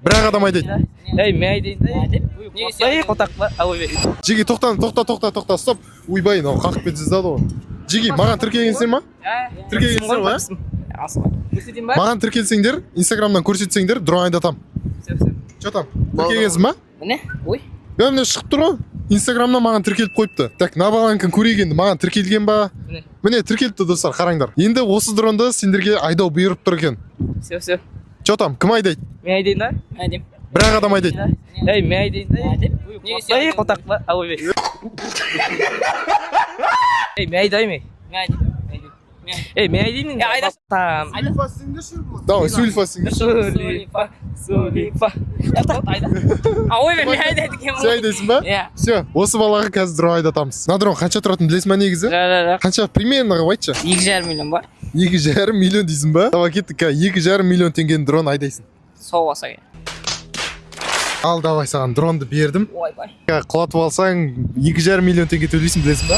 Бір-ақ адам айдайды. Ей, мен айдайын да. Ой, қотақ па? Ой. Жиги, тоқта, стоп. Ойбай, мынау қақып кетіп жаздады ғой. Жиги, маған тіркелгенсің ба? Тіркелгенсің ба? Көрсетейін ба? Маған тіркелсеңдер, Инстаграмнан көрсетсеңдер, дрон айдатам. Че там? Тіркелгенсің ба? Міне, ой. Міне шығып тұр ғой. Инстаграмнан маған тіркеліп қойыпты. Так, набағанкін көрейік енді, маған тіркелген ба? Міне тіркеліпті достар, қараңдар. Енді осы дронды сендерге айдау бұйырып тұр екен. Все. Че там? Кім айдайды? Мен айдайын да? Айдайын. Бір-ақ адам айдайды. Ей, мен айдайын да. Ой, қотақ па? Ой. Ей, мен айдайын. Ей, мен айдайын. Айдасам. Давай, сульфа. Сулифа. Ой, мен айдайды екен. Сен айдайсың ба? Иә. Все, осы балаға қазір дрон айдатамыз. Мына дрон қанша тұратын білесің ба негізі? Жоқ. Қанша примерно қылып айтшы. 2,5 миллион ба? 2,5 миллион дейсің ба? Давай кеттік, 2,5 миллион теңгенің дрон айдайсың. Сол болса керек. Ал давай саған дронды бердім. Ойбай. Құлатып алсаң 2,5 миллион теңге төлейсің білесің ба?